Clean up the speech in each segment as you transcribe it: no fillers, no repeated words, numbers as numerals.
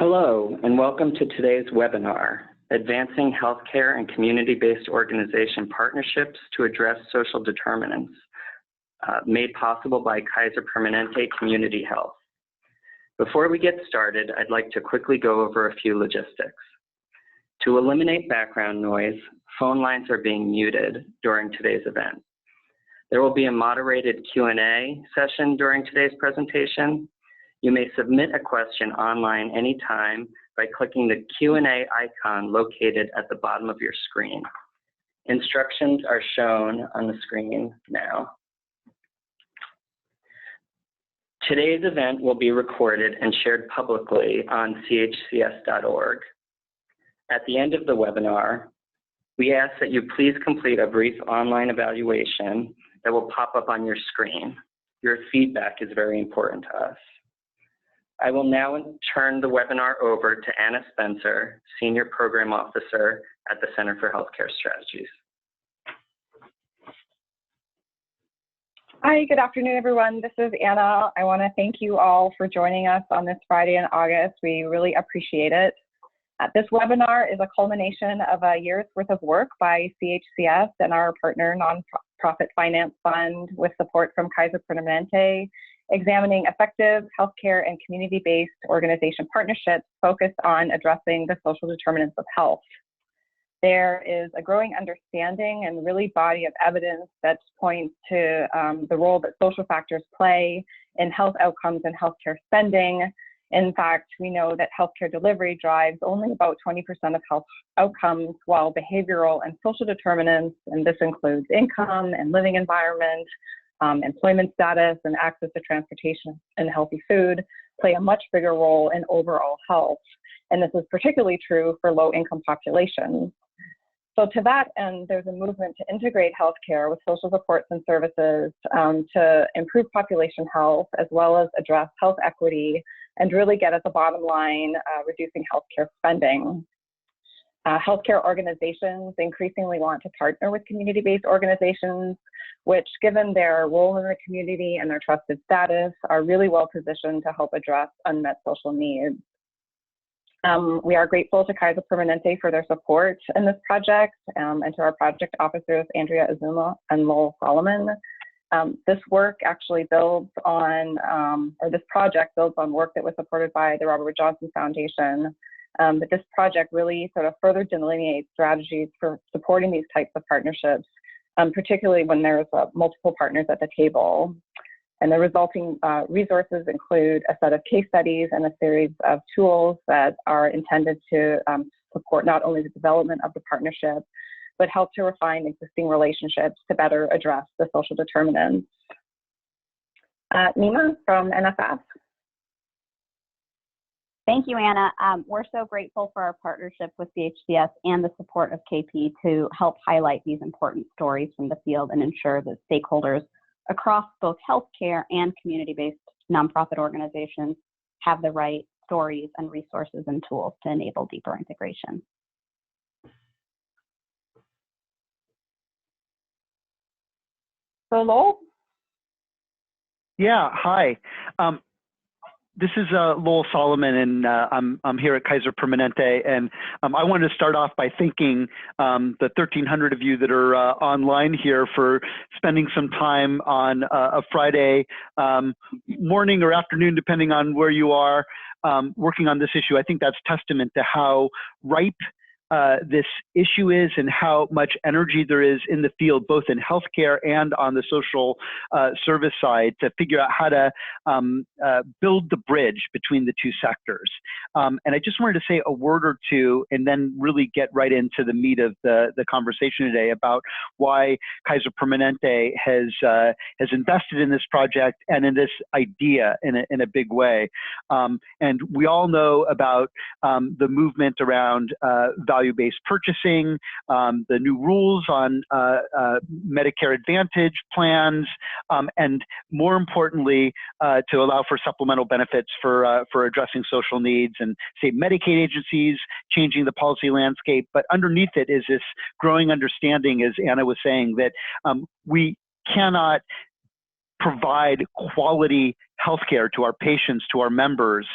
Hello, and welcome to today's webinar, Advancing Healthcare and Community-Based Organization Partnerships to Address Social Determinants, made possible by Kaiser Permanente Community Health. Before we get started, I'd like to quickly go over a few logistics. To eliminate background noise, phone lines are being muted during today's event. There will be a moderated Q&A session during today's presentation. You may submit a question online anytime by clicking the Q&A icon located at the bottom of your screen. Instructions are shown on the screen now. Today's event will be recorded and shared publicly on chcs.org. At the end of the webinar, we ask that you please complete a brief online evaluation that will pop up on your screen. Your feedback is very important to us. I will now turn the webinar over to Anna Spencer, Senior Program Officer at the Center for Healthcare Strategies. Hi, good afternoon, everyone. This is Anna. I want to thank you all for joining us on this Friday in August. We really appreciate it. This webinar is a culmination of a year's worth of work by CHCS and our partner nonprofit finance fund with support from Kaiser Permanente, examining effective healthcare and community-based organization partnerships focused on addressing the social determinants of health. There is a growing understanding and really body of evidence that points to the role that social factors play in health outcomes and healthcare spending. In fact, we know that healthcare delivery drives only about 20% of health outcomes, while behavioral and social determinants, and this includes income and living environment, employment status, and access to transportation and healthy food, play a much bigger role in overall health. And this is particularly true for low-income populations. So to that end, there's a movement to integrate healthcare with social supports and services to improve population health, as well as address health equity, and really get at the bottom line, reducing healthcare spending. Healthcare organizations increasingly want to partner with community-based organizations, which, given their role in the community and their trusted status, are really well positioned to help address unmet social needs. We are grateful to Kaiser Permanente for their support in this project, and to our project officers, Andrea Azuma and Lowell Solomon. This work actually builds on, this project builds on work that was supported by the Robert Wood Johnson Foundation. But this project really sort of further delineates strategies for supporting these types of partnerships, particularly when there's multiple partners at the table. And the resulting resources include a set of case studies and a series of tools that are intended to support not only the development of the partnership, but help to refine existing relationships to better address the social determinants. Nima from NFF. Thank you, Anna. We're so grateful for our partnership with CHCS and the support of KP to help highlight these important stories from the field and ensure that stakeholders across both healthcare and community-based nonprofit organizations have the right stories and resources and tools to enable deeper integration. So Lowell? Yeah, hi. This is Lowell Solomon, and I'm here at Kaiser Permanente, and I wanted to start off by thanking the 1,300 of you that are online here for spending some time on a Friday morning or afternoon, depending on where you are, working on this issue. I think that's testament to how ripe this issue is and how much energy there is in the field, both in healthcare and on the social service side, to figure out how to build the bridge between the two sectors. And I just wanted to say a word or two and then really get right into the meat of the conversation today about why Kaiser Permanente has invested in this project and in this idea in a big way. And we all know about the movement around value-based purchasing, the new rules on Medicare Advantage plans, and more importantly, to allow for supplemental benefits for addressing social needs, and state Medicaid agencies changing the policy landscape. But underneath it is this growing understanding, as Anna was saying, that we cannot provide quality healthcare to our patients, to our members,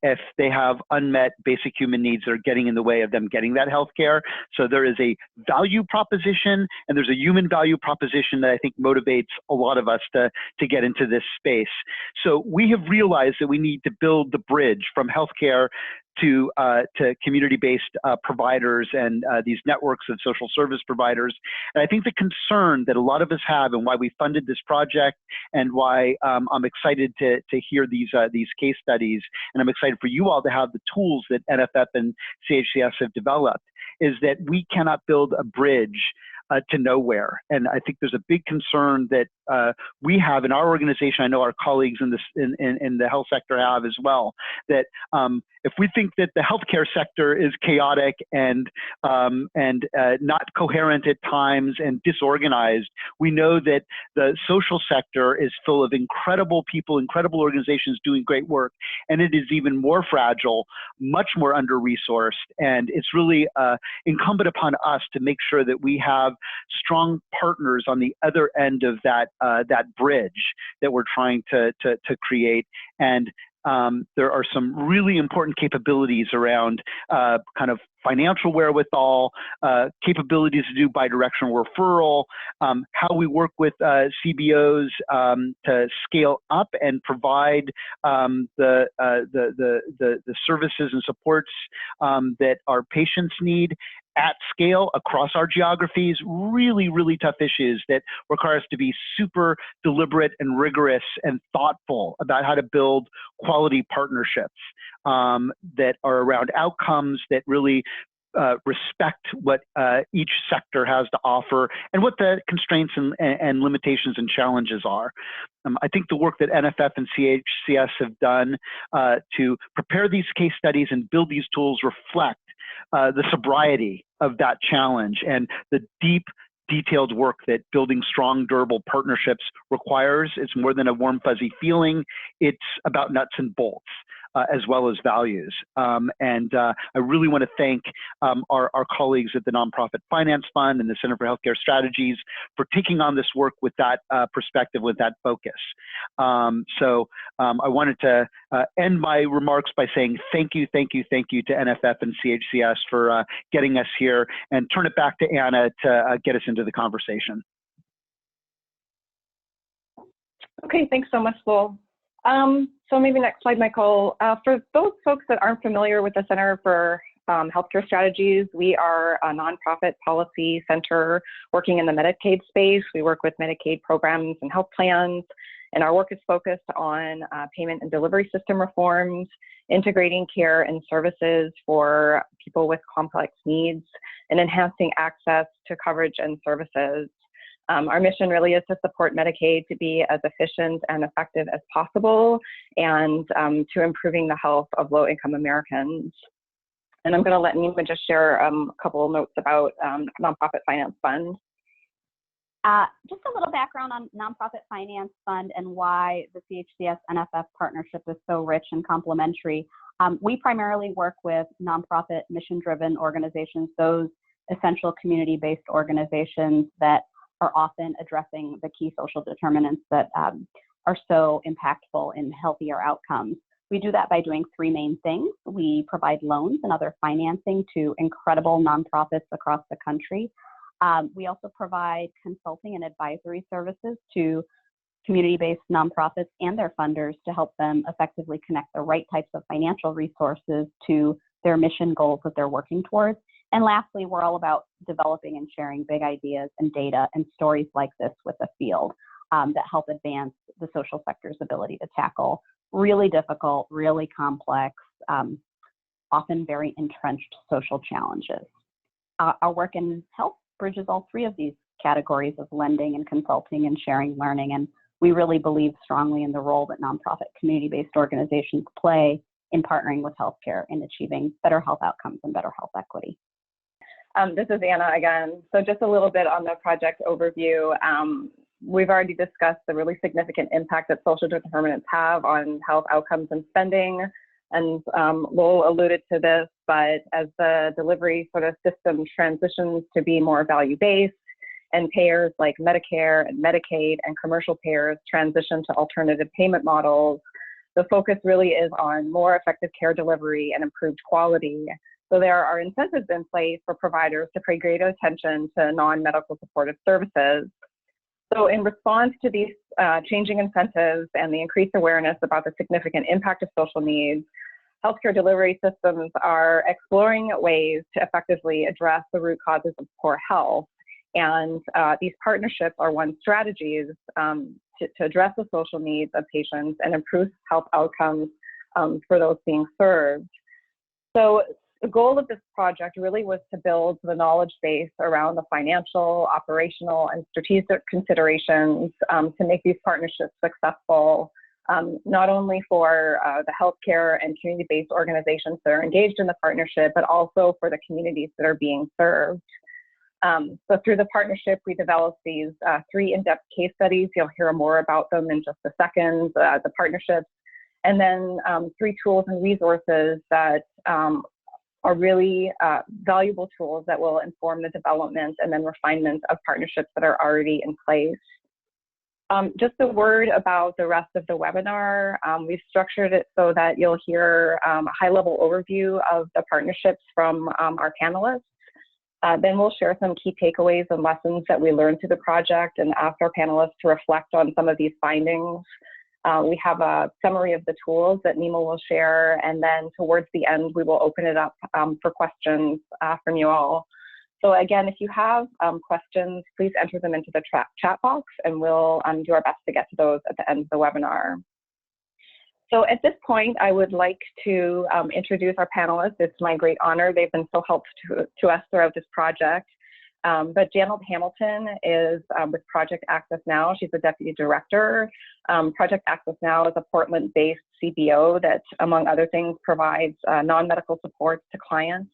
if they have unmet basic human needs that are getting in the way of them getting that health care. So there is a value proposition and there's a human value proposition that I think motivates a lot of us to get into this space. So we have realized that we need to build the bridge from healthcare to community-based providers and these networks of social service providers. And I think the concern that a lot of us have and why we funded this project and why I'm excited to hear these case studies, and I'm excited for you all to have the tools that NFF and CHCS have developed, is that we cannot build a bridge to nowhere. And I think there's a big concern that we have in our organization. I know our colleagues in the health sector have as well, that if we think that the healthcare sector is chaotic and not coherent at times and disorganized, we know that the social sector is full of incredible people, incredible organizations doing great work, and it is even more fragile, much more under-resourced, and it's really incumbent upon us to make sure that we have strong partners on the other end of that bridge that we're trying to create. And there are some really important capabilities around kind of financial wherewithal, capabilities to do bidirectional referral, how we work with CBOs to scale up and provide the services and supports that our patients need at scale across our geographies. Really, really tough issues that require us to be super deliberate and rigorous and thoughtful about how to build quality partnerships that are around outcomes that really respect what each sector has to offer and what the constraints and limitations and challenges are. I think the work that NFF and CHCS have done to prepare these case studies and build these tools reflect the sobriety of that challenge and the deep, detailed work that building strong, durable partnerships requires. It's more than a warm, fuzzy feeling. It's about nuts and bolts. As well as values. And I really want to thank our colleagues at the Nonprofit Finance Fund and the Center for Healthcare Strategies for taking on this work with that perspective, with that focus. So I wanted to end my remarks by saying thank you to NFF and CHCS for getting us here, and turn it back to Anna to get us into the conversation. Okay, thanks so much, Lowell. So maybe next slide, Michael. For those folks that aren't familiar with the Center for Healthcare Strategies, we are a nonprofit policy center working in the Medicaid space. We work with Medicaid programs and health plans, and our work is focused on payment and delivery system reforms, integrating care and services for people with complex needs, and enhancing access to coverage and services. Our mission really is to support Medicaid to be as efficient and effective as possible, and to improving the health of low-income Americans. And I'm going to let Nima just share a couple of notes about Nonprofit Finance Fund. Just a little background on Nonprofit Finance Fund and why the CHCS NFF partnership is so rich and complementary. We primarily work with nonprofit mission-driven organizations, those essential community-based organizations that are often addressing the key social determinants that are so impactful in healthier outcomes. We do that by doing three main things. We provide loans and other financing to incredible nonprofits across the country. We also provide consulting and advisory services to community-based nonprofits and their funders to help them effectively connect the right types of financial resources to their mission goals that they're working towards. And lastly, we're all about developing and sharing big ideas and data and stories like this with the field that help advance the social sector's ability to tackle really difficult, really complex, often very entrenched social challenges. Our work in health bridges all three of these categories of lending and consulting and sharing learning, and we really believe strongly in the role that nonprofit community-based organizations play in partnering with healthcare in achieving better health outcomes and better health equity. This is Anna again. So just a little bit on the project overview. We've already discussed the really significant impact that social determinants have on health outcomes and spending. And Lowell alluded to this, but as the delivery sort of system transitions to be more value-based, and payers like Medicare and Medicaid and commercial payers transition to alternative payment models, the focus really is on more effective care delivery and improved quality. So there are incentives in place for providers to pay greater attention to non-medical supportive services. So in response to these changing incentives and the increased awareness about the significant impact of social needs, healthcare delivery systems are exploring ways to effectively address the root causes of poor health. And these partnerships are one strategies to address the social needs of patients and improve health outcomes for those being served. So the goal of this project really was to build the knowledge base around the financial, operational, and strategic considerations to make these partnerships successful, not only for the healthcare and community-based organizations that are engaged in the partnership, but also for the communities that are being served. So through the partnership, we developed these 3 in-depth case studies. You'll hear more about them in just a second, the partnerships, and then 3 tools and resources that are really valuable tools that will inform the development and then refinement of partnerships that are already in place. Just a word about the rest of the webinar. We've structured it so that you'll hear a high-level overview of the partnerships from our panelists. Then we'll share some key takeaways and lessons that we learned through the project and ask our panelists to reflect on some of these findings. We have a summary of the tools that Nima will share, and then towards the end, we will open it up for questions from you all. So again, if you have questions, please enter them into the chat box, and we'll do our best to get to those at the end of the webinar. So at this point, I would like to introduce our panelists. It's my great honor. They've been so helpful to us throughout this project. But Janet Hamilton is with Project Access Now. She's the Deputy Director. Project Access Now is a Portland-based CBO that, among other things, provides non-medical support to clients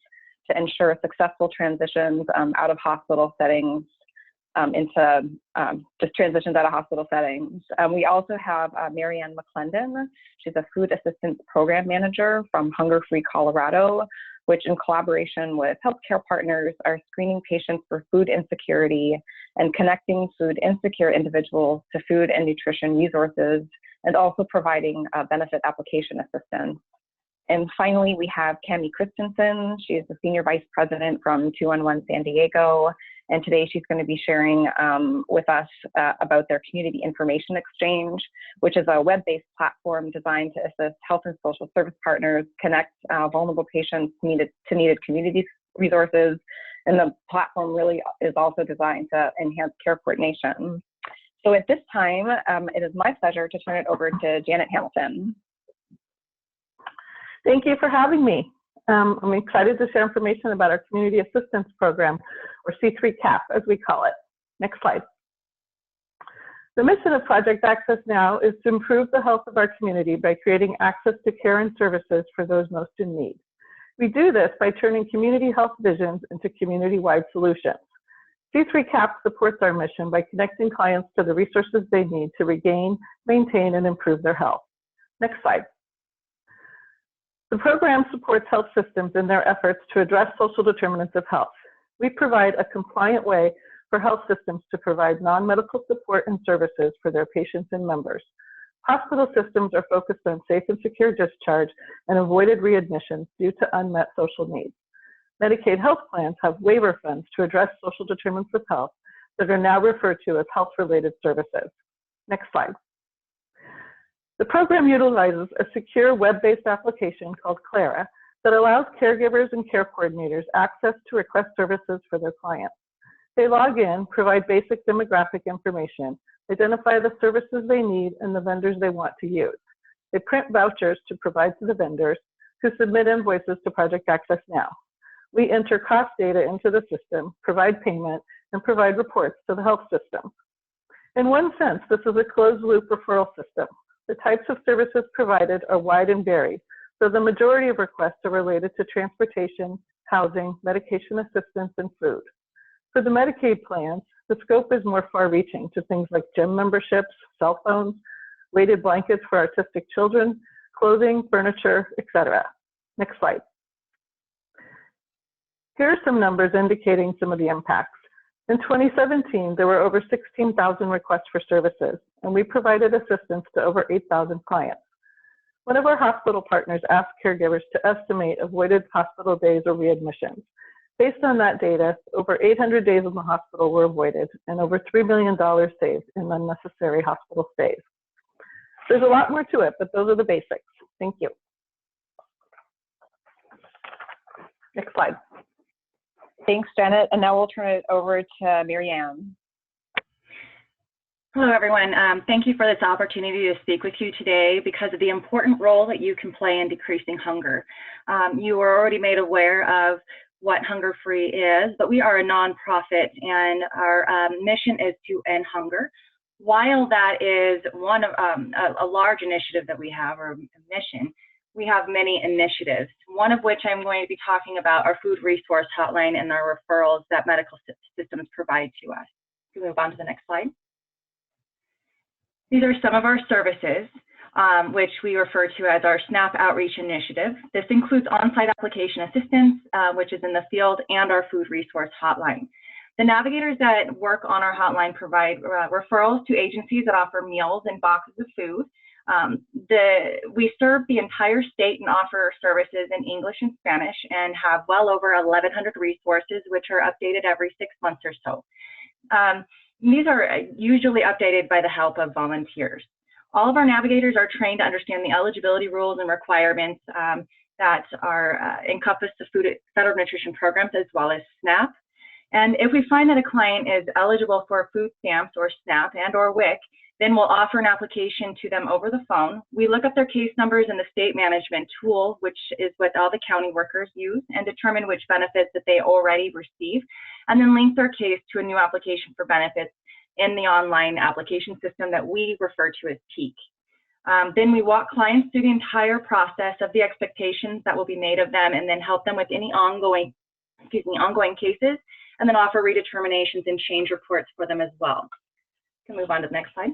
to ensure successful transitions out of hospital settings into just transitions out of hospital settings. We also have Marianne McClendon. She's a Food Assistance Program Manager from Hunger Free Colorado, which in collaboration with healthcare partners are screening patients for food insecurity and connecting food insecure individuals to food and nutrition resources, and also providing benefit application assistance. And finally, we have Cami Christensen. She is the Senior Vice President from 211 San Diego. And today she's going to be sharing with us about their Community Information Exchange, which is a web-based platform designed to assist health and social service partners connect vulnerable patients to needed community resources. And the platform really is also designed to enhance care coordination. So at this time, it is my pleasure to turn it over to Janet Hamilton. Thank you for having me. I'm excited to share information about our Community Assistance Program, or C3CAP as we call it. Next slide. The mission of Project Access Now is to improve the health of our community by creating access to care and services for those most in need. We do this by turning community health visions into community-wide solutions. C3CAP supports our mission by connecting clients to the resources they need to regain, maintain, and improve their health. Next slide. The program supports health systems in their efforts to address social determinants of health. We provide a compliant way for health systems to provide non-medical support and services for their patients and members. Hospital systems are focused on safe and secure discharge and avoided readmissions due to unmet social needs. Medicaid health plans have waiver funds to address social determinants of health that are now referred to as health-related services. Next slide. The program utilizes a secure web-based application called Clara that allows caregivers and care coordinators access to request services for their clients. They log in, provide basic demographic information, identify the services they need and the vendors they want to use. They print vouchers to provide to the vendors who submit invoices to Project Access Now. We enter cost data into the system, provide payment, and provide reports to the health system. In one sense, this is a closed-loop referral system. The types of services provided are wide and varied, so the majority of requests are related to transportation, housing, medication assistance, and food. For the Medicaid plans, the scope is more far-reaching to things like gym memberships, cell phones, weighted blankets for autistic children, clothing, furniture, etc. Next slide. Here are some numbers indicating some of the impacts. In 2017, there were over 16,000 requests for services, and we provided assistance to over 8,000 clients. One of our hospital partners asked caregivers to estimate avoided hospital days or readmissions. Based on that data, over 800 days in the hospital were avoided and over $3 million saved in unnecessary hospital stays. There's a lot more to it, but those are the basics. Thank you. Next slide. Thanks, Janet. And now we'll turn it over to Mary Ann. Hello, everyone. Thank you for this opportunity to speak with you today because of the important role that you can play in decreasing hunger. You were already made aware of what Hunger Free is, but we are a nonprofit and our mission is to end hunger. While that is one of a large initiative that we have, or a mission, we have many initiatives, one of which I'm going to be talking about our food resource hotline and our referrals that medical systems provide to us. Can we move on to the next slide? These are some of our services, which we refer to as our SNAP Outreach Initiative. This includes on-site application assistance, which is in the field, and our food resource hotline. The navigators that work on our hotline provide referrals to agencies that offer meals and boxes of food. We serve the entire state and offer services in English and Spanish and have well over 1,100 resources, which are updated every 6 months or so. These are usually updated by the help of volunteers. All of our navigators are trained to understand the eligibility rules and requirements that are encompass the food federal nutrition programs as well as SNAP. And if we find that a client is eligible for food stamps or SNAP and or WIC, then we'll offer an application to them over the phone. We look up their case numbers in the state management tool, which is what all the county workers use, and determine which benefits that they already receive, and then link their case to a new application for benefits in the online application system that we refer to as PEAK. Then we walk clients through the entire process of the expectations that will be made of them, and then help them with any ongoing cases, and then offer redeterminations and change reports for them as well. Can move on to the next slide.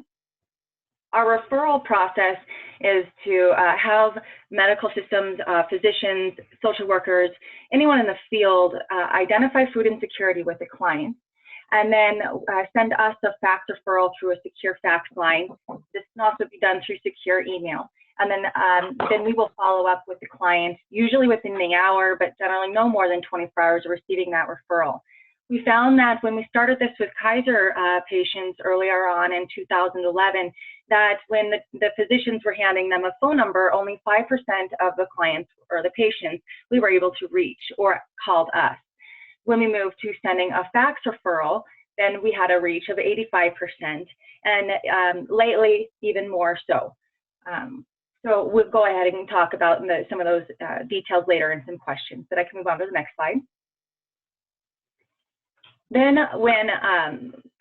Our referral process is to have medical systems, physicians, social workers, anyone in the field identify food insecurity with the client, and then send us a fax referral through a secure fax line. This can also be done through secure email. And then we will follow up with the client, usually within the hour, but generally no more than 24 hours of receiving that referral. We found that when we started this with Kaiser patients earlier on in 2011, that when the physicians were handing them a phone number, only 5% of the clients or the patients we were able to reach or called us. When we moved to sending a fax referral, then we had a reach of 85%, and lately even more so. So we'll go ahead and talk about some of those details later in some questions, but I can move on to the next slide. Then when,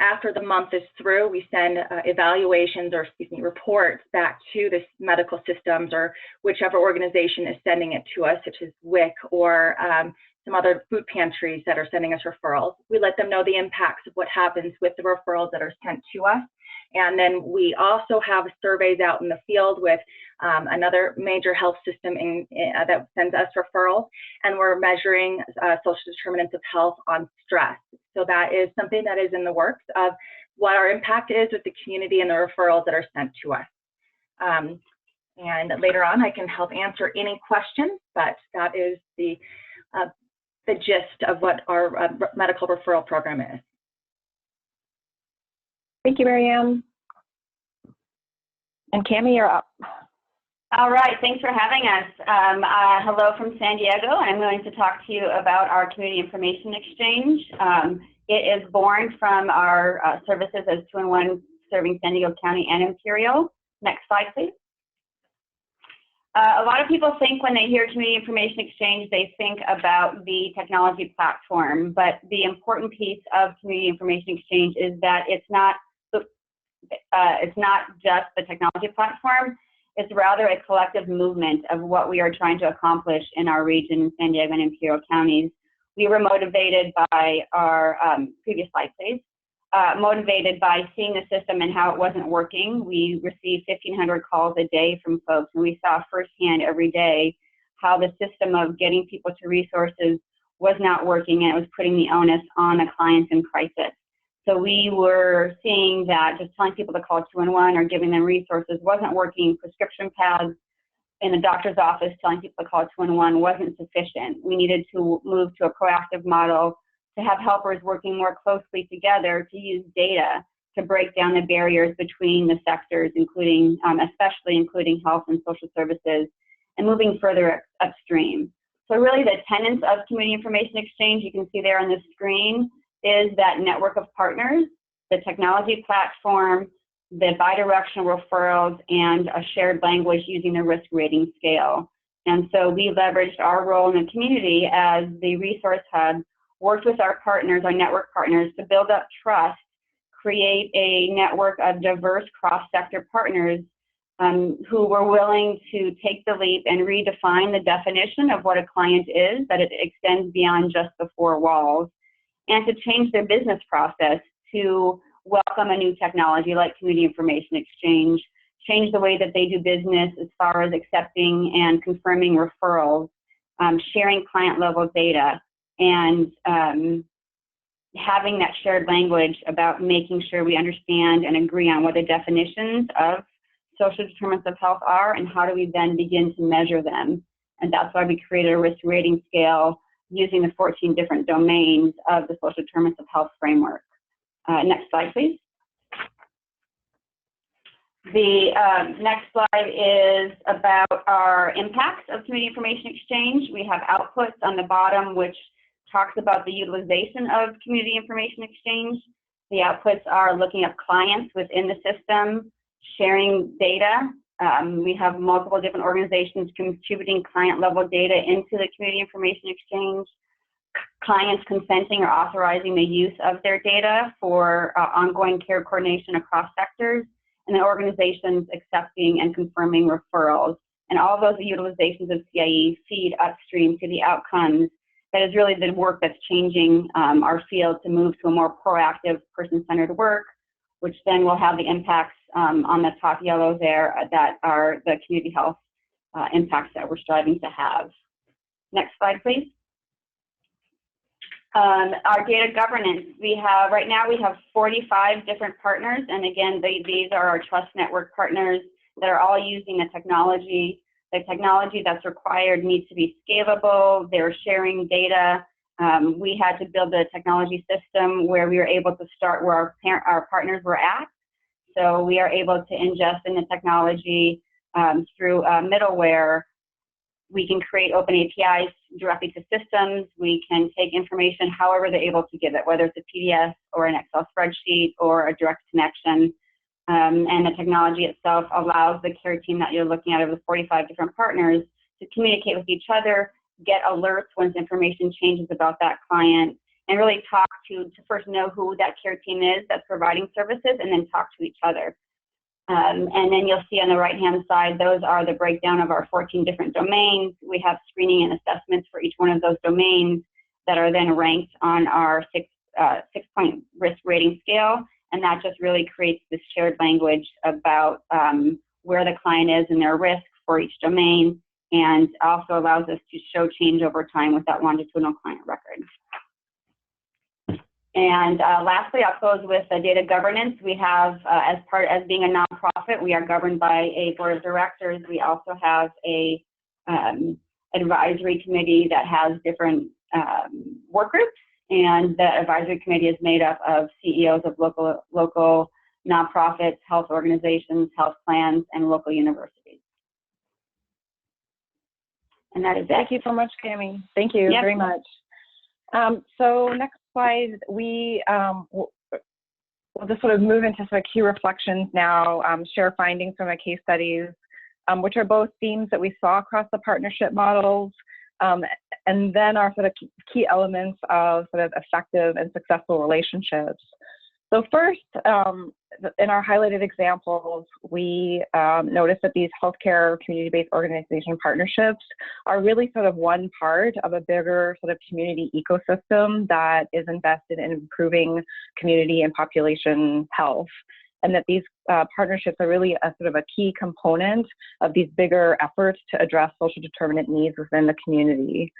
after the month is through, we send evaluations or reports back to the medical systems or whichever organization is sending it to us, such as WIC or some other food pantries that are sending us referrals. We let them know the impacts of what happens with the referrals that are sent to us. And then we also have surveys out in the field with another major health system that sends us referrals, and we're measuring social determinants of health on stress. So that is something that is in the works of what our impact is with the community and the referrals that are sent to us. And later on, I can help answer any questions, but that is the gist of what our medical referral program is. Thank you, Mary Ann. And Cami, you're up. All right, thanks for having us. Hello from San Diego. I'm going to talk to you about our Community Information Exchange. It is born from our services as 2-in-1 serving San Diego County and Imperial. Next slide, please. A lot of people think when they hear Community Information Exchange, they think about the technology platform, but the important piece of Community Information Exchange is that it's not just the technology platform. It's rather a collective movement of what we are trying to accomplish in our region in San Diego and Imperial counties. We were motivated by our, previous slide please, motivated by seeing the system and how it wasn't working. We received 1,500 calls a day from folks, and we saw firsthand every day how the system of getting people to resources was not working, and it was putting the onus on the clients in crisis. So we were seeing that just telling people to call 2-in-1 or giving them resources wasn't working. Prescription pads, in the doctor's office telling people to call 211 wasn't sufficient. We needed to move to a proactive model to have helpers working more closely together to use data to break down the barriers between the sectors, including, especially including health and social services, and moving further upstream. So really the tenets of community information exchange, you can see there on the screen, is that network of partners, the technology platform, the bidirectional referrals, and a shared language using the risk rating scale. And so we leveraged our role in the community as the resource hub, worked with our partners, our network partners, to build up trust, create a network of diverse cross-sector partners who were willing to take the leap and redefine the definition of what a client is, that it extends beyond just the four walls, and to change their business process to welcome a new technology like community information exchange, change the way that they do business as far as accepting and confirming referrals, sharing client level data, and having that shared language about making sure we understand and agree on what the definitions of social determinants of health are and how do we then begin to measure them. And that's why we created a risk rating scale using the 14 different domains of the social determinants of health framework. Next slide, please. The next slide is about our impacts of community information exchange. We have outputs on the bottom, which talks about the utilization of community information exchange. The outputs are looking at clients within the system, sharing data. We have multiple different organizations contributing client level data into the community information exchange, clients consenting or authorizing the use of their data for ongoing care coordination across sectors, and then organizations accepting and confirming referrals. And all those utilizations of CIE feed upstream to the outcomes. That is really the work that's changing our field to move to a more proactive, person-centered work, which then will have the impacts on the top yellow there that are the community health impacts that we're striving to have. Next slide, please. Our data governance, right now we have 45 different partners, and again, these are our trust network partners that are all using the technology. The technology that's required needs to be scalable. They're sharing data. We had to build a technology system where we were able to start where our partners were at. So we are able to ingest in the technology through middleware. We can create open APIs directly to systems. We can take information however they're able to give it, whether it's a PDF or an Excel spreadsheet or a direct connection. And the technology itself allows the care team that you're looking at of the 45 different partners to communicate with each other, get alerts once information changes about that client, and really talk to first know who that care team is that's providing services, and then talk to each other. And then you'll see on the right-hand side, those are the breakdown of our 14 different domains. We have screening and assessments for each one of those domains that are then ranked on our six-point risk rating scale. And that just really creates this shared language about where the client is and their risk for each domain, and also allows us to show change over time with that longitudinal client record. And lastly, I'll close with the data governance. We have, as being a nonprofit, we are governed by a board of directors. We also have a advisory committee that has different work groups, and the advisory committee is made up of CEOs of local nonprofits, health organizations, health plans, and local universities. And that is it. Thank you so much, Cami. Thank you very much. So next slide, we'll just sort of move into some key reflections now, share findings from the case studies, which are both themes that we saw across the partnership models, and then our sort of key elements of sort of effective and successful relationships. So first, in our highlighted examples, we noticed that these healthcare community-based organization partnerships are really sort of one part of a bigger sort of community ecosystem that is invested in improving community and population health, and that these partnerships are really a sort of a key component of these bigger efforts to address social determinant needs within the community.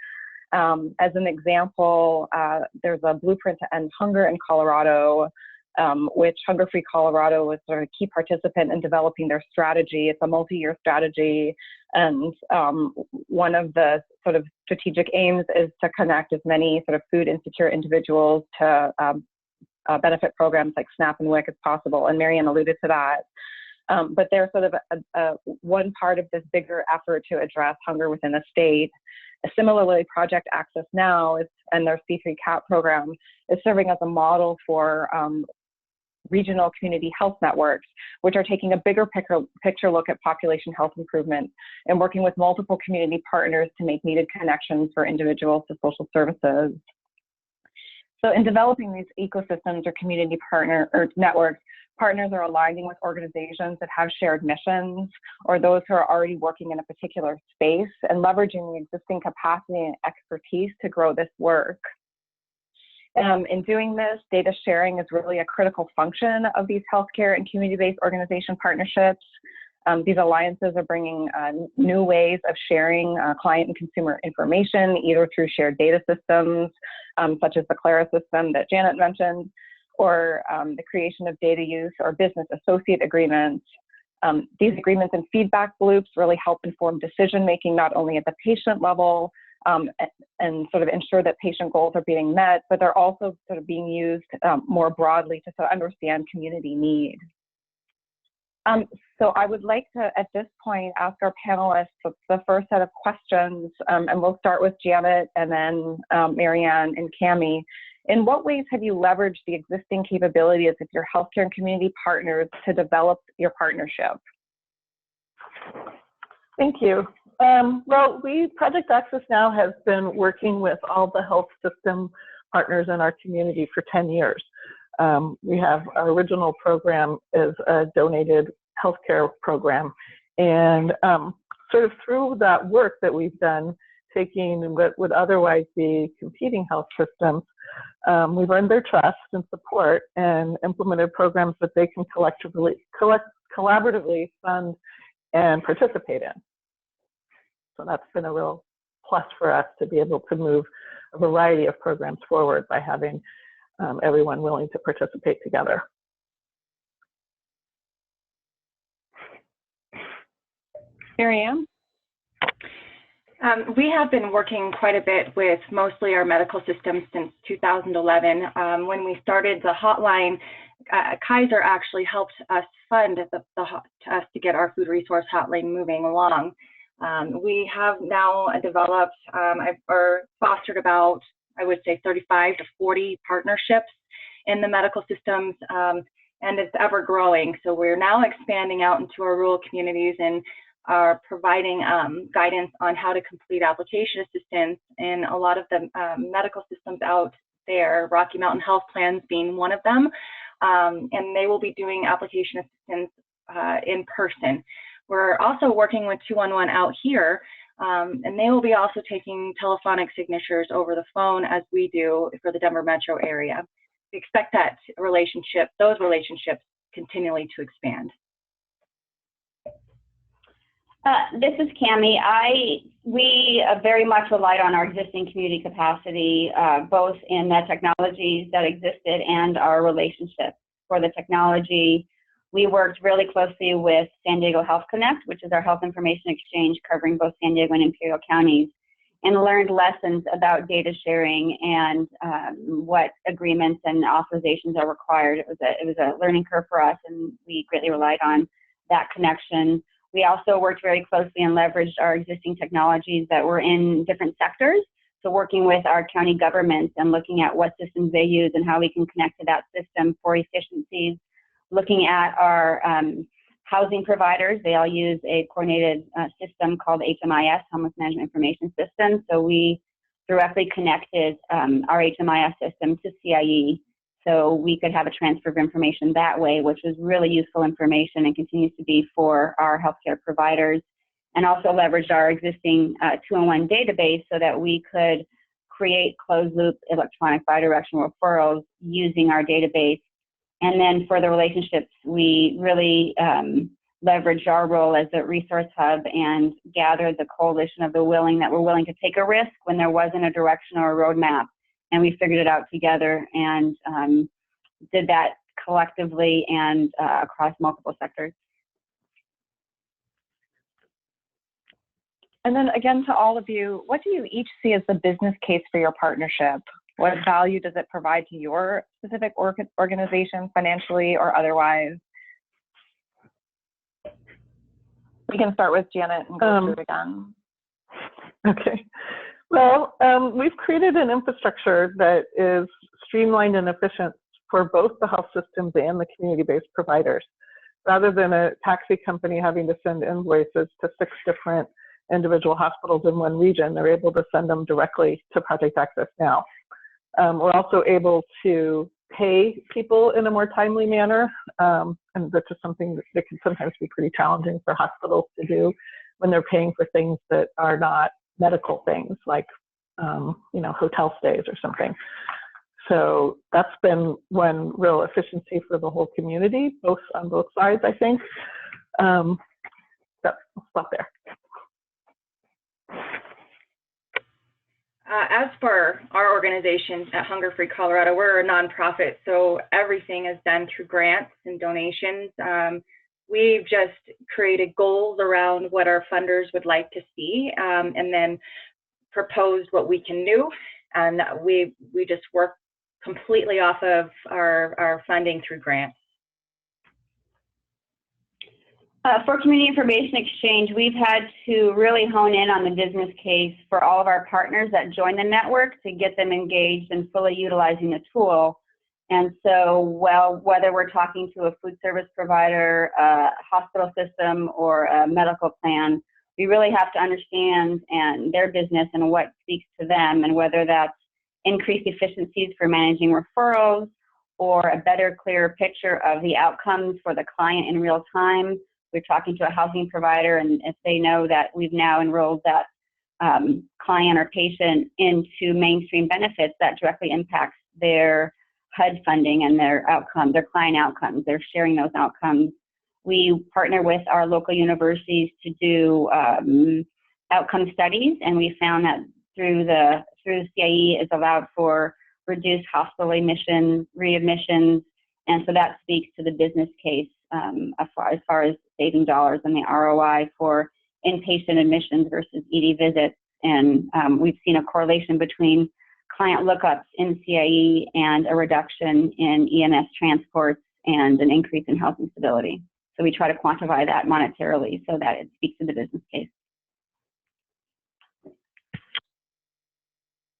As an example, there's a blueprint to end hunger in Colorado. which Hunger Free Colorado was sort of a key participant in developing their strategy. It's a multi-year strategy, and one of the sort of strategic aims is to connect as many sort of food insecure individuals to benefit programs like SNAP and WIC as possible, and Marianne alluded to that. But they're sort of one part of this bigger effort to address hunger within the state. Similarly, Project Access Now and their C3 CAP program is serving as a model for regional community health networks, which are taking a bigger picture look at population health improvement and working with multiple community partners to make needed connections for individuals to social services. So in developing these ecosystems or community partner or networks, partners are aligning with organizations that have shared missions or those who are already working in a particular space and leveraging the existing capacity and expertise to grow this work. In doing this, data sharing is really a critical function of these healthcare and community-based organization partnerships. These alliances are bringing new ways of sharing client and consumer information, either through shared data systems, such as the Clara system that Janet mentioned, or the creation of data use or business associate agreements. These agreements and feedback loops really help inform decision-making, not only at the patient level, and sort of ensure that patient goals are being met, but they're also sort of being used more broadly to sort of understand community need. So I would like to, at this point, ask our panelists the first set of questions, and we'll start with Janet and then Marianne and Cami. In what ways have you leveraged the existing capabilities of your healthcare and community partners to develop your partnership? Thank you. Well, Project Access Now has been working with all the health system partners in our community for 10 years. We have our original program is a donated healthcare program. And sort of through that work that we've done, taking what would otherwise be competing health systems, we've earned their trust and support and implemented programs that they can collaboratively fund and participate in. So that's been a real plus for us to be able to move a variety of programs forward by having everyone willing to participate together. Marianne? We have been working quite a bit with mostly our medical systems since 2011. When we started the hotline, Kaiser actually helped us fund us to get our food resource hotline moving along. We have now developed or fostered about, I would say, 35 to 40 partnerships in the medical systems, and it's ever growing. So we're now expanding out into our rural communities and are providing guidance on how to complete application assistance in a lot of the medical systems out there, Rocky Mountain Health Plans being one of them, and they will be doing application assistance in person. We're also working with 211 out here, and they will be also taking telephonic signatures over the phone as we do for the Denver metro area. We expect that those relationships continually to expand. This is Cami. We very much relied on our existing community capacity, both in the technologies that existed and our relationships. For the technology, we worked really closely with San Diego Health Connect, which is our health information exchange covering both San Diego and Imperial counties, and learned lessons about data sharing and what agreements and authorizations are required. It was a learning curve for us, and we greatly relied on that connection. We also worked very closely and leveraged our existing technologies that were in different sectors. So working with our county governments and looking at what systems they use and how we can connect to that system for efficiencies. Looking at our housing providers, they all use a coordinated system called HMIS, Homeless Management Information System. So we directly connected our HMIS system to CIE, so we could have a transfer of information that way, which was really useful information and continues to be for our healthcare providers. And also leveraged our existing 211 database so that we could create closed-loop electronic bidirectional referrals using our database. And then for the relationships, we really leveraged our role as a resource hub and gathered the coalition of the willing that were willing to take a risk when there wasn't a direction or a roadmap. And we figured it out together and did that collectively and across multiple sectors. And then again, to all of you, what do you each see as the business case for your partnership? What value does it provide to your specific organization, financially or otherwise? We can start with Janet and go through it again. Okay. Well, we've created an infrastructure that is streamlined and efficient for both the health systems and the community-based providers. Rather than a taxi company having to send invoices to 6 different individual hospitals in one region, they're able to send them directly to Project Access Now. We're also able to pay people in a more timely manner, and that's just something that can sometimes be pretty challenging for hospitals to do when they're paying for things that are not medical things, like you know, hotel stays or something. So that's been one real efficiency for the whole community, on both sides, I think. So I'll stop there. As for our organization at Hunger Free Colorado, we're a nonprofit, so everything is done through grants and donations. We've just created goals around what our funders would like to see, and then proposed what we can do, and we just work completely off of our funding through grants. For community information exchange, we've had to really hone in on the business case for all of our partners that join the network to get them engaged and fully utilizing the tool. And so, well, whether we're talking to a food service provider, a hospital system, or a medical plan, we really have to understand their business and what speaks to them, and whether that's increased efficiencies for managing referrals or a better, clearer picture of the outcomes for the client in real time. We're talking to a housing provider, and if they know that we've now enrolled that client or patient into mainstream benefits, that directly impacts their HUD funding and their outcomes, their client outcomes. They're sharing those outcomes. We partner with our local universities to do outcome studies, and we found that through the CIE is allowed for reduced hospital admissions, readmissions, and so that speaks to the business case as far as saving dollars and the ROI for inpatient admissions versus ED visits. And we've seen a correlation between client lookups in CIE and a reduction in EMS transports and an increase in housing stability. So we try to quantify that monetarily so that it speaks to the business case.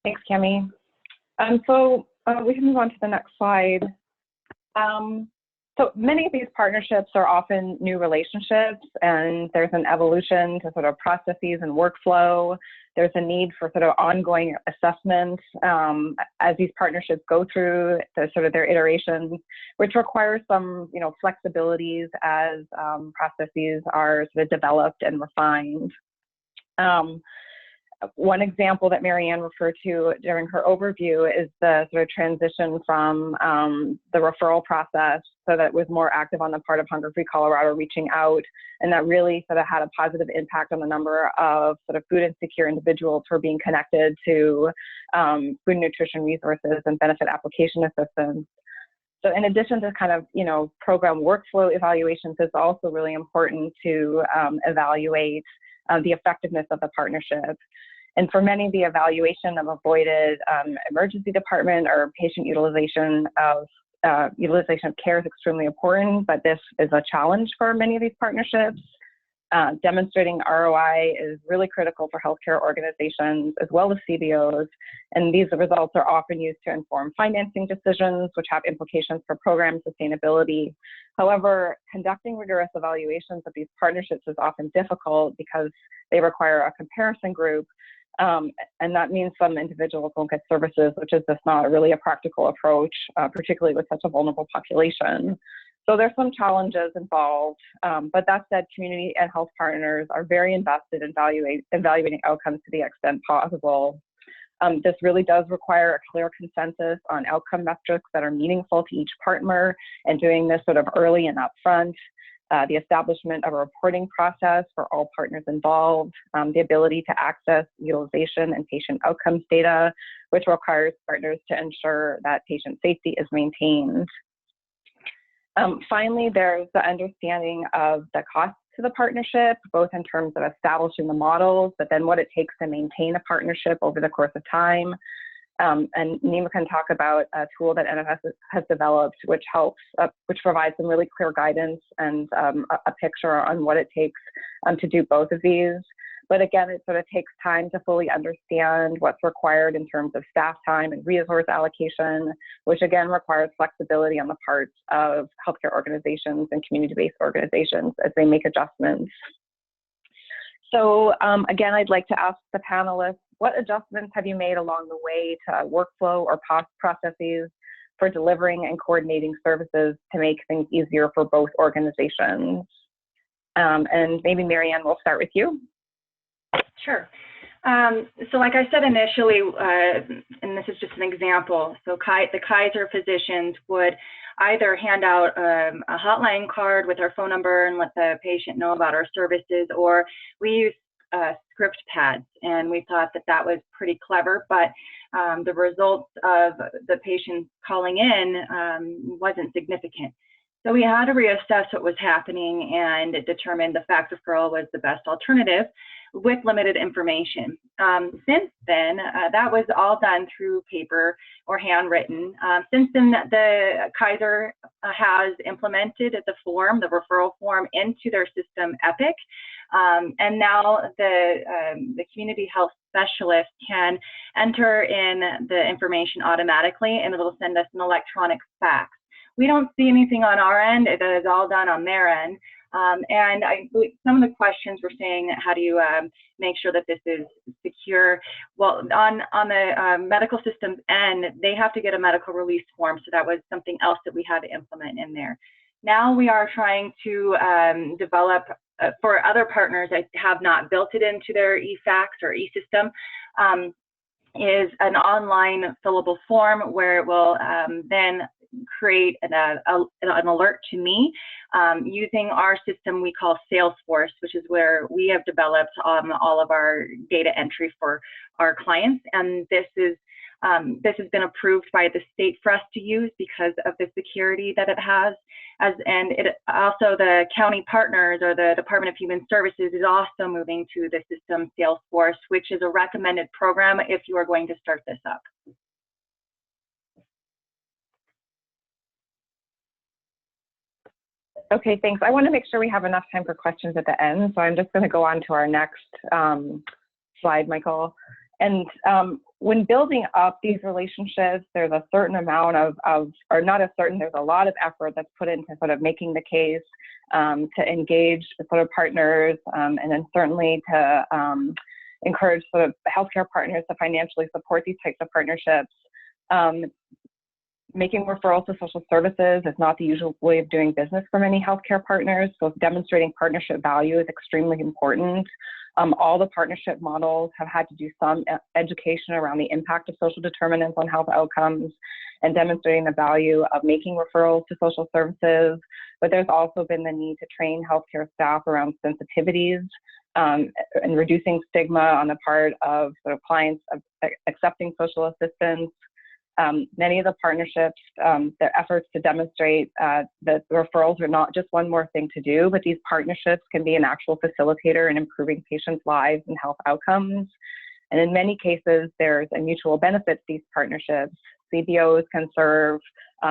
Thanks, Cami. So we can move on to the next slide. So many of these partnerships are often new relationships, and there's an evolution to sort of processes and workflow. There's a need for sort of ongoing assessment as these partnerships go through their iterations, which requires some, flexibilities as processes are sort of developed and refined. One example that Marianne referred to during her overview is the sort of transition from the referral process, so that it was more active on the part of Hunger Free Colorado reaching out, and that really sort of had a positive impact on the number of sort of food insecure individuals who are being connected to food and nutrition resources and benefit application assistance. So in addition to kind of, program workflow evaluations, it's also really important to evaluate the effectiveness of the partnership. And for many, the evaluation of avoided emergency department or patient utilization of care is extremely important, but this is a challenge for many of these partnerships. Demonstrating ROI is really critical for healthcare organizations as well as CBOs, and these results are often used to inform financing decisions, which have implications for program sustainability. However, conducting rigorous evaluations of these partnerships is often difficult because they require a comparison group, and that means some individuals won't get services, which is just not really a practical approach, particularly with such a vulnerable population. So there's some challenges involved, but that said, community and health partners are very invested in evaluating outcomes to the extent possible. This really does require a clear consensus on outcome metrics that are meaningful to each partner, and doing this sort of early and upfront. The establishment of a reporting process for all partners involved, the ability to access utilization and patient outcomes data, which requires partners to ensure that patient safety is maintained. Finally, there's the understanding of the costs to the partnership, both in terms of establishing the models, but then what it takes to maintain a partnership over the course of time. And Nima can talk about a tool that NFS has developed, which provides some really clear guidance and a picture on what it takes to do both of these. But again, it sort of takes time to fully understand what's required in terms of staff time and resource allocation, which again requires flexibility on the part of healthcare organizations and community-based organizations as they make adjustments. So again, I'd like to ask the panelists, what adjustments have you made along the way to workflow or processes for delivering and coordinating services to make things easier for both organizations? And maybe Marianne, we'll start with you. Sure. So like I said initially, and this is just an example, so the Kaiser physicians would either hand out a hotline card with our phone number and let the patient know about our services, or we use script pads, and we thought that that was pretty clever, but the results of the patients calling in wasn't significant. So we had to reassess what was happening and determine the fax referral was the best alternative with limited information. Since then, that was all done through paper or handwritten. Since then, the Kaiser has implemented the form, the referral form, into their system, Epic. And now the community health specialist can enter in the information automatically, and it'll send us an electronic fax. We don't see anything on our end. It is all done on their end. And some of the questions were saying, how do you make sure that this is secure? Well, on the medical systems end, they have to get a medical release form. So that was something else that we had to implement in there. Now we are trying to develop, for other partners that have not built it into their e-fax or e-system, is an online fillable form where it will then create an alert to me using our system we call Salesforce, which is where we have developed all of our data entry for our clients. And this has been approved by the state for us to use because of the security that it has. And it also, the county partners or the Department of Human Services is also moving to the system Salesforce, which is a recommended program if you are going to start this up. Okay, thanks. I want to make sure we have enough time for questions at the end, so I'm just going to go on to our next slide, Michael. And when building up these relationships, there's a certain amount or not a certain, there's a lot of effort that's put into sort of making the case to engage sort of partners, and then certainly to encourage sort of healthcare partners to financially support these types of partnerships. Making referrals to social services is not the usual way of doing business for many healthcare partners, so demonstrating partnership value is extremely important. All the partnership models have had to do some education around the impact of social determinants on health outcomes and demonstrating the value of making referrals to social services. But there's also been the need to train healthcare staff around sensitivities and reducing stigma on the part of sort of clients of accepting social assistance. Many of the partnerships, their efforts to demonstrate that referrals are not just one more thing to do, but these partnerships can be an actual facilitator in improving patients' lives and health outcomes. And in many cases, there's a mutual benefit to these partnerships. CBOs can serve,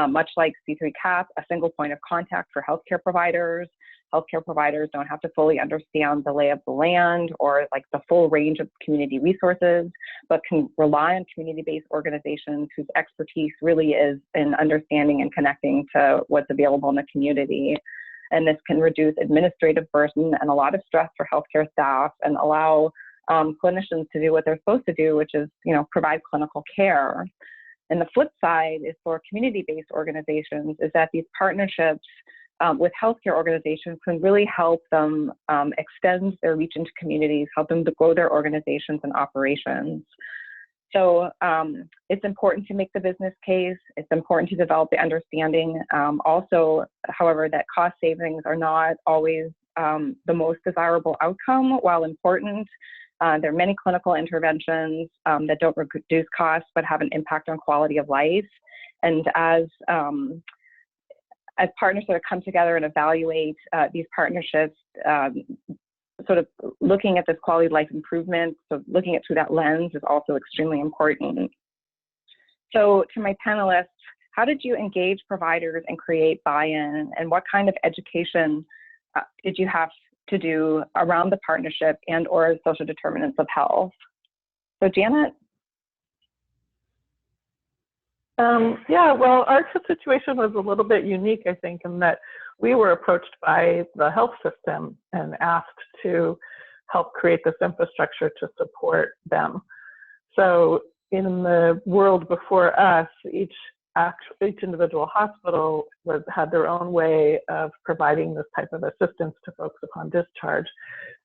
much like C3 CAP, a single point of contact for healthcare providers. Healthcare providers don't have to fully understand the lay of the land or like the full range of community resources, but can rely on community-based organizations whose expertise really is in understanding and connecting to what's available in the community. And this can reduce administrative burden and a lot of stress for healthcare staff and allow clinicians to do what they're supposed to do, which is, provide clinical care. And the flip side is for community-based organizations is that these partnerships with healthcare organizations can really help them extend their reach into communities, help them to grow their organizations and operations. So it's important to make the business case. It's important to develop the understanding. Also, however, that cost savings are not always the most desirable outcome. While important, there are many clinical interventions that don't reduce costs but have an impact on quality of life. And as partners sort of come together and evaluate these partnerships, sort of looking at this quality of life improvement, so looking at through that lens is also extremely important. So to my panelists, how did you engage providers and create buy-in, and what kind of education did you have to do around the partnership and or social determinants of health? So Janet? Yeah, well, our situation was a little bit unique, I think, in that we were approached by the health system and asked to help create this infrastructure to support them. So in the world before us, each individual hospital had their own way of providing this type of assistance to folks upon discharge.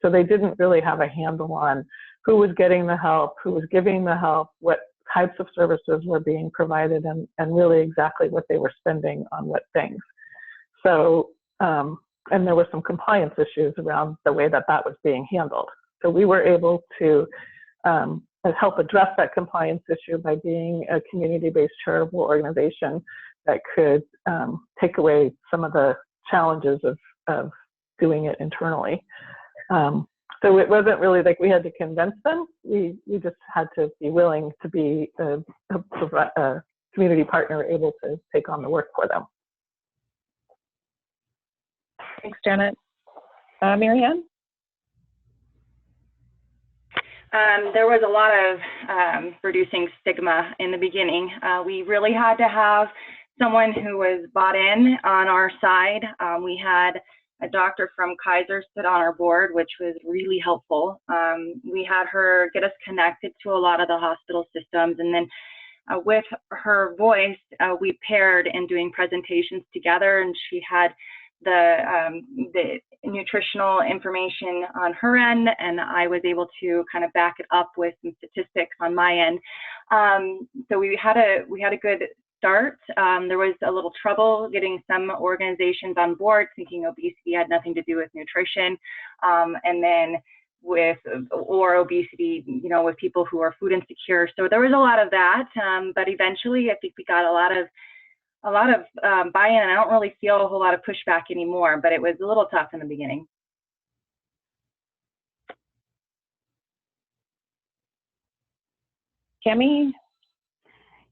So they didn't really have a handle on who was getting the help, who was giving the help, what types of services were being provided, and really exactly what they were spending on what things. So, and there were some compliance issues around the way that that was being handled. So we were able to help address that compliance issue by being a community-based charitable organization that could take away some of the challenges of doing it internally. So it wasn't really like we had to convince them. We just had to be willing to be a community partner able to take on the work for them. Thanks, Janet. Marianne? There was a lot of reducing stigma in the beginning. We really had to have someone who was bought in on our side. We had a doctor from Kaiser sit on our board, which was really helpful. We had her get us connected to a lot of the hospital systems, and then with her voice, we paired in doing presentations together, and she had the nutritional information on her end, and I was able to kind of back it up with some statistics on my end. So we had a good start. There was a little trouble getting some organizations on board, thinking obesity had nothing to do with nutrition, and then with obesity, you know, with people who are food insecure. So there was a lot of that, but eventually I think we got a lot of buy-in, and I don't really feel a whole lot of pushback anymore, but it was a little tough in the beginning. Cami?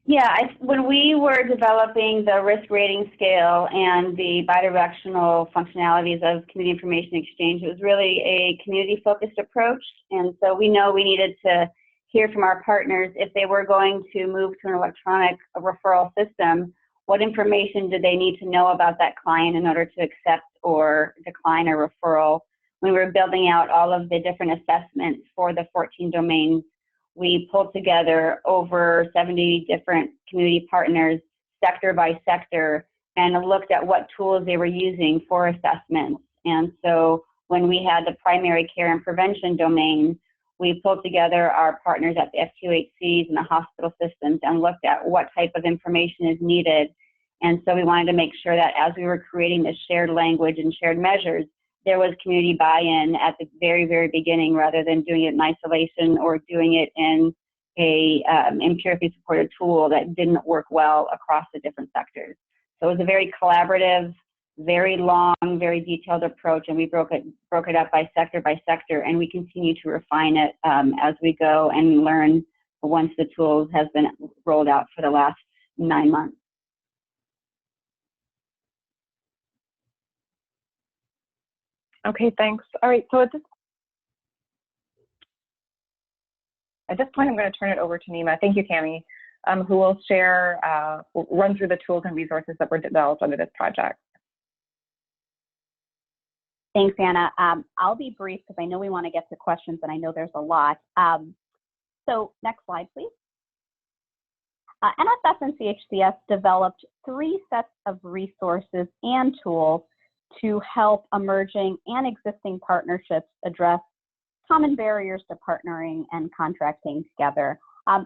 Yeah, when we were developing the risk rating scale and the bidirectional functionalities of community information exchange, it was really a community-focused approach. And so we know we needed to hear from our partners if they were going to move to an electronic referral system. What information did they need to know about that client in order to accept or decline a referral? When we were building out all of the different assessments for the 14 domains, we pulled together over 70 different community partners, sector by sector, and looked at what tools they were using for assessments. And so when we had the primary care and prevention domain, we pulled together our partners at the FQHCs and the hospital systems and looked at what type of information is needed. And so we wanted to make sure that as we were creating this shared language and shared measures, there was community buy-in at the very, very beginning, rather than doing it in isolation or doing it in a empirically supported tool that didn't work well across the different sectors. So it was a very collaborative, very long, very detailed approach, and we broke it up by sector, and we continue to refine it as we go and learn once the tools has been rolled out for the last 9 months. Okay, thanks. All right, so at this point, I'm going to turn it over to Nima. Thank you, Cami, who will share, run through the tools and resources that were developed under this project. Thanks, Anna. I'll be brief because I know we want to get to questions, and I know there's a lot. So next slide, please. NSF and CHCS developed 3 sets of resources and tools to help emerging and existing partnerships address common barriers to partnering and contracting together.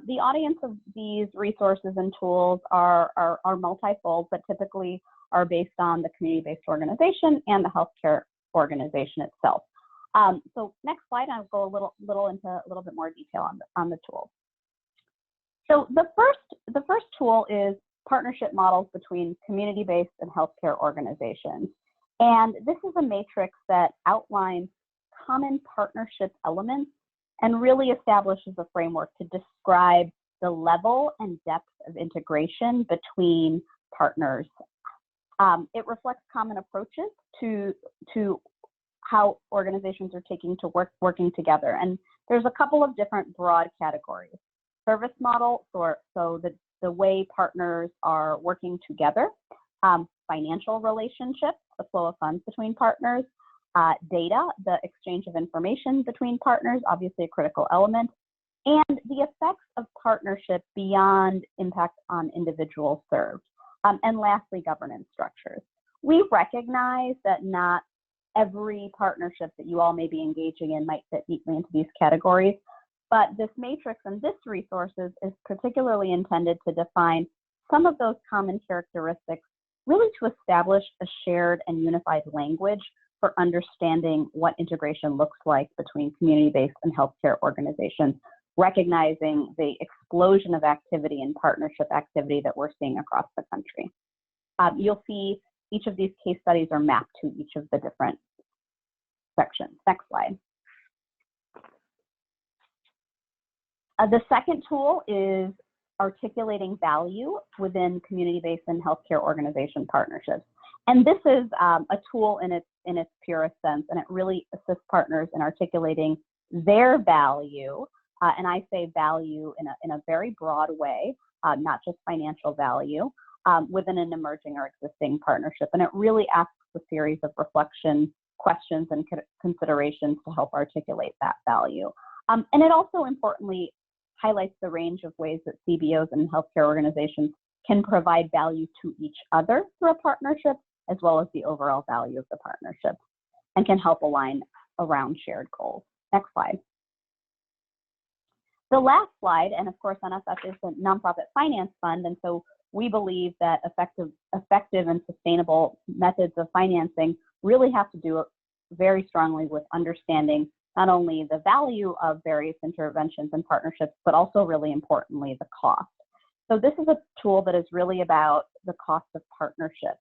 The audience of these resources and tools are multifold, but typically are based on the community-based organization and the healthcare organization itself. So next slide, I'll go into a little bit more detail on the tools. So the first tool is partnership models between community-based and healthcare organizations. And this is a matrix that outlines common partnership elements and really establishes a framework to describe the level and depth of integration between partners. It reflects common approaches to how organizations are taking to working together. And there's a couple of different broad categories. Service model, so the way partners are working together, financial relationships, the flow of funds between partners, data, the exchange of information between partners, obviously a critical element, and the effects of partnership beyond impact on individuals served. And lastly, governance structures. We recognize that not every partnership that you all may be engaging in might fit neatly into these categories, but this matrix and this resources is particularly intended to define some of those common characteristics, really to establish a shared and unified language for understanding what integration looks like between community-based and healthcare organizations, recognizing the explosion of activity and partnership activity that we're seeing across the country. You'll see each of these case studies are mapped to each of the different sections. Next slide. The second tool is articulating value within community-based and healthcare organization partnerships. And this is a tool in its purest sense, and it really assists partners in articulating their value. And I say value in a very broad way, not just financial value, within an emerging or existing partnership. And it really asks a series of reflection, questions, and considerations to help articulate that value. And it also importantly highlights the range of ways that CBOs and healthcare organizations can provide value to each other through a partnership, as well as the overall value of the partnership, and can help align around shared goals. Next slide. The last slide, and of course NSF is a nonprofit finance fund, and so we believe that effective and sustainable methods of financing really have to do very strongly with understanding not only the value of various interventions and partnerships, but also really importantly, the cost. So this is a tool that is really about the cost of partnership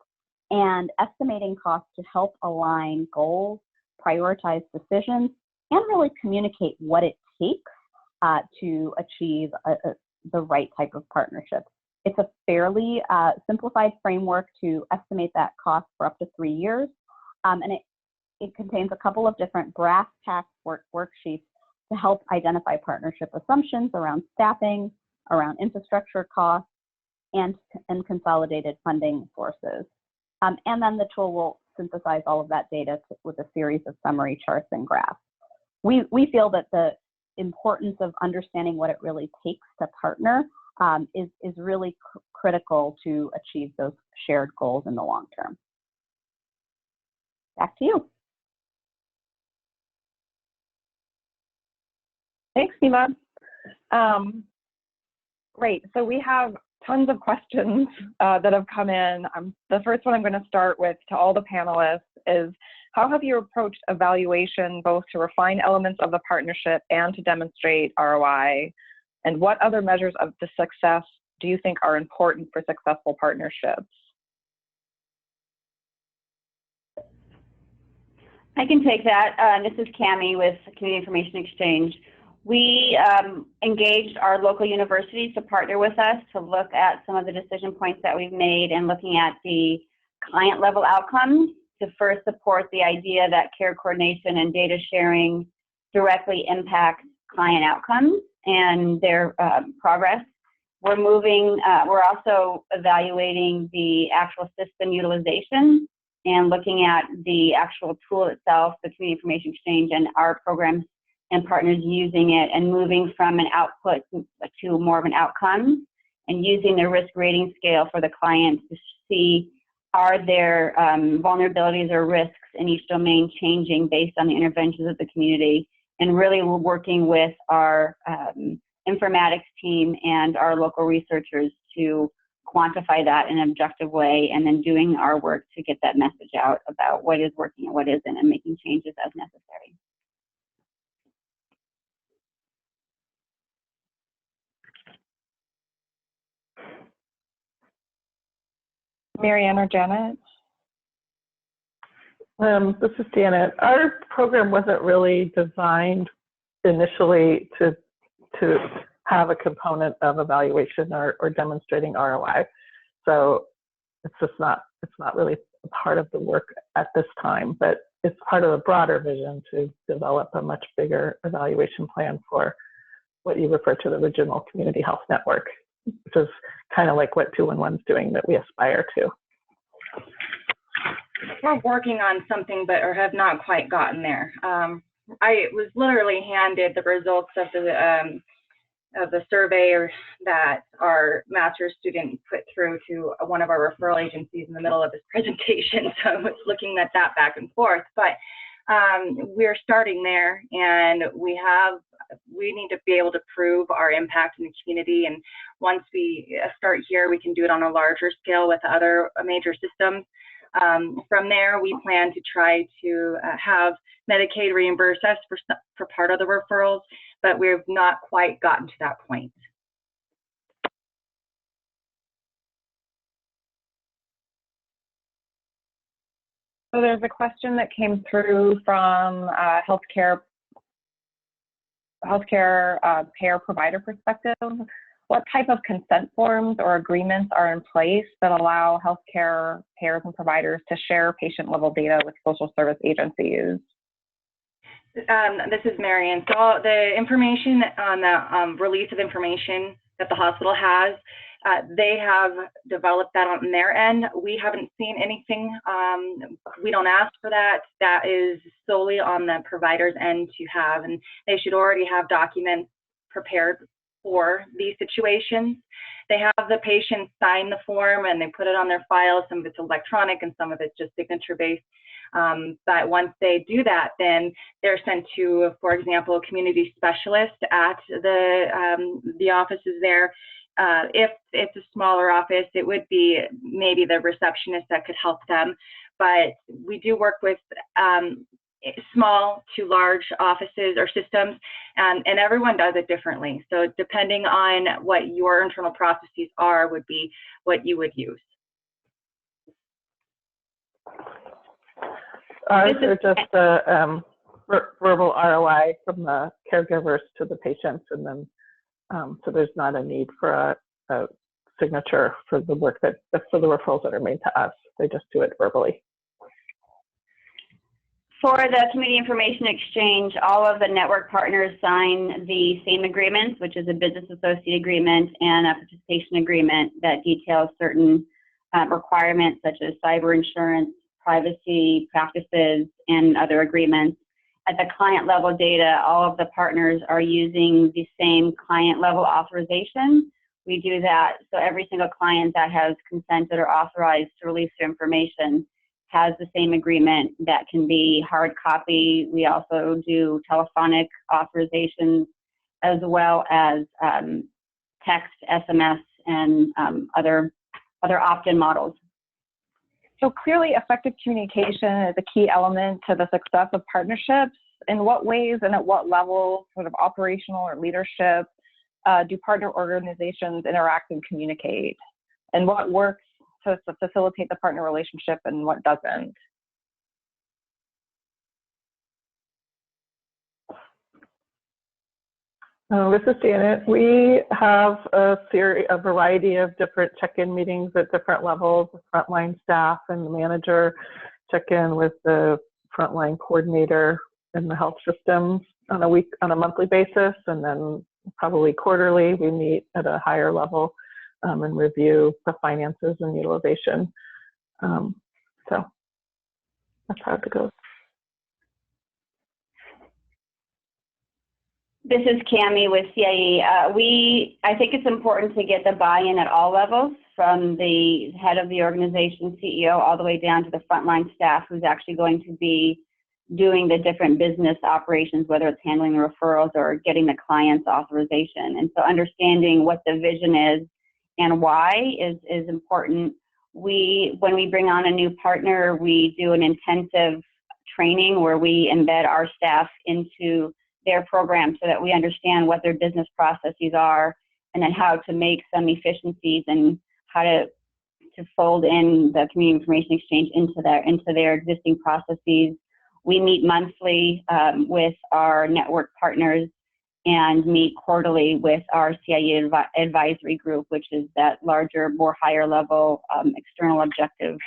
and estimating costs to help align goals, prioritize decisions, and really communicate what it takes to achieve the right type of partnership. It's a fairly simplified framework to estimate that cost for up to 3 years. And it contains a couple of different brass tacks worksheets to help identify partnership assumptions around staffing, around infrastructure costs, and consolidated funding sources. And then the tool will synthesize all of that data with a series of summary charts and graphs. We feel that the importance of understanding what it really takes to partner is really critical to achieve those shared goals in the long term. Back to you. Thanks, Nima. Great. So we have tons of questions that have come in. The first one I'm going to start with to all the panelists is, how have you approached evaluation both to refine elements of the partnership and to demonstrate ROI? And what other measures of the success do you think are important for successful partnerships? I can take that. This is Cami with Community Information Exchange. We engaged our local universities to partner with us to look at some of the decision points that we've made and looking at the client level outcomes to first support the idea that care coordination and data sharing directly impact client outcomes and their progress. We're also evaluating the actual system utilization and looking at the actual tool itself, the Community Information Exchange, and our programs and partners using it, and moving from an output to more of an outcome, and using the risk rating scale for the clients to see, are there vulnerabilities or risks in each domain changing based on the interventions of the community. And really we're working with our informatics team and our local researchers to quantify that in an objective way, and then doing our work to get that message out about what is working and what isn't, and making changes as necessary. Marianne or Janet? This is Janet. Our program wasn't really designed initially to have a component of evaluation or demonstrating ROI. So it's not really a part of the work at this time, but it's part of a broader vision to develop a much bigger evaluation plan for what you refer to the regional community health network, which is kind of like what 211's doing that we aspire to. We're working on something, but or have not quite gotten there. I was literally handed the results of the survey that our master's student put through to one of our referral agencies in the middle of this presentation. So I was looking at that back and forth, but we're starting there, and we need to be able to prove our impact in the community. And once we start here, we can do it on a larger scale with other major systems. From there, we plan to try to have Medicaid reimburse us for part of the referrals, but we've not quite gotten to that point. So there's a question that came through from healthcare payer provider perspective. What type of consent forms or agreements are in place that allow healthcare payers and providers to share patient-level data with social service agencies? This is Marian. So the information on the release of information that the hospital has, they have developed that on their end. We haven't seen anything. We don't ask for that. That is solely on the provider's end to have, and they should already have documents prepared for these situations. They have the patient sign the form and they put it on their file. Some of it's electronic and some of it's just signature based. But once they do that, then they're sent to, for example, a community specialist at the offices there. If it's a smaller office, it would be maybe the receptionist that could help them. But we do work with small to large offices or systems, and everyone does it differently. So depending on what your internal processes are would be what you would use. Ours are just the verbal ROI from the caregivers to the patients, and then so there's not a need for a signature for the work for the referrals that are made to us. They just do it verbally. For the Community Information Exchange, all of the network partners sign the same agreements, which is a business associate agreement and a participation agreement that details certain requirements such as cyber insurance, privacy practices, and other agreements. At the client level data, all of the partners are using the same client level authorization. We do that so every single client that has consented or authorized to release their information has the same agreement that can be hard copy. We also do telephonic authorizations as well as text, SMS, and other opt-in models. So clearly effective communication is a key element to the success of partnerships. In what ways and at what level, sort of operational or leadership, do partner organizations interact and communicate? And what works to facilitate the partner relationship and what doesn't? This is Janet. We have a variety of different check-in meetings at different levels. The frontline staff and the manager check in with the frontline coordinator in the health systems on a monthly basis, and then probably quarterly we meet at a higher level and review the finances and utilization. So that's how it goes. This is Cami with CIE. I think it's important to get the buy-in at all levels, from the head of the organization, CEO, all the way down to the frontline staff who's actually going to be doing the different business operations, whether it's handling the referrals or getting the client's authorization. And so understanding what the vision is and why is important. When we bring on a new partner, we do an intensive training where we embed our staff into their program so that we understand what their business processes are and then how to make some efficiencies and how to to fold in the Community Information Exchange into their existing processes. We meet monthly with our network partners and meet quarterly with our CIE advisory group, which is that larger, more higher level external objective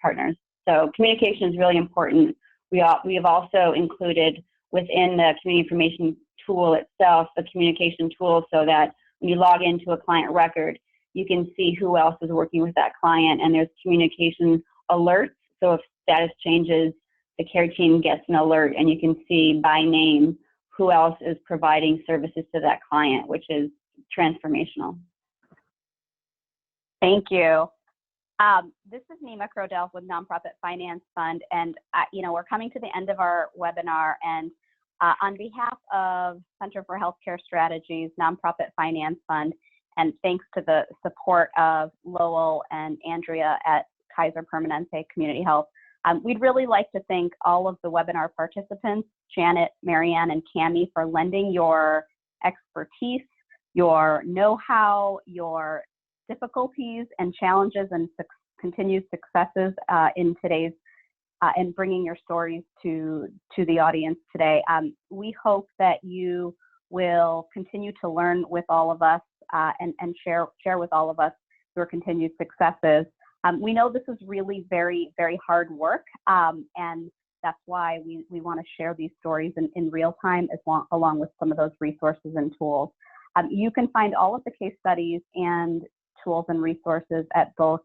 partners. So communication is really important. We have also included within the community information tool itself, the communication tool, so that when you log into a client record, you can see who else is working with that client, and there's communication alerts. So if status changes, the care team gets an alert, and you can see by name who else is providing services to that client, which is transformational. Thank you. This is Nima Crodell with Nonprofit Finance Fund, and we're coming to the end of our webinar, and on behalf of Center for Healthcare Strategies, Nonprofit Finance Fund, and thanks to the support of Lowell and Andrea at Kaiser Permanente Community Health, we'd really like to thank all of the webinar participants, Janet, Marianne, and Cami, for lending your expertise, your know-how, your difficulties and challenges and continued successes in today's and bringing your stories to the audience today. We hope that you will continue to learn with all of us and share with all of us your continued successes. We know this is really very, very hard work, and that's why we want to share these stories in real time along with some of those resources and tools. You can find all of the case studies and tools and resources at both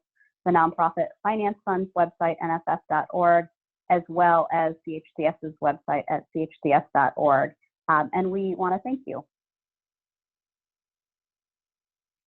the Nonprofit Finance Fund's website, nff.org, as well as CHCS's website at chcs.org. And we want to thank you.